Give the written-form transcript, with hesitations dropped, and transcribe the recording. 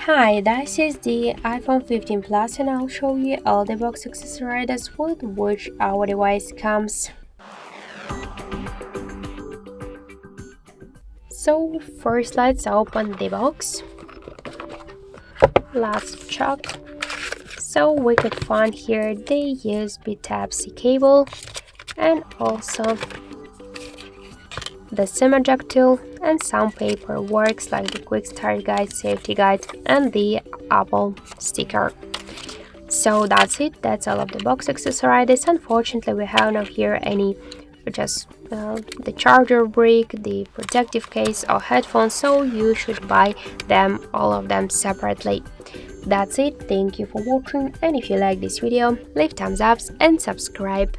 Hi, this is the iPhone 15 Plus and I'll show you all the box accessories with which our device comes. So first let's open the box. Let's check. So we could find here the USB Type-C cable and also the SIM eject tool and some paperwork like the quick start guide, safety guide and the Apple sticker. So that's it, that's all of the box accessories. Unfortunately we have not here any just the charger brick, the protective case or headphones, so you should buy them all of them separately. That's it, thank you for watching, and if you like this video leave thumbs up and subscribe.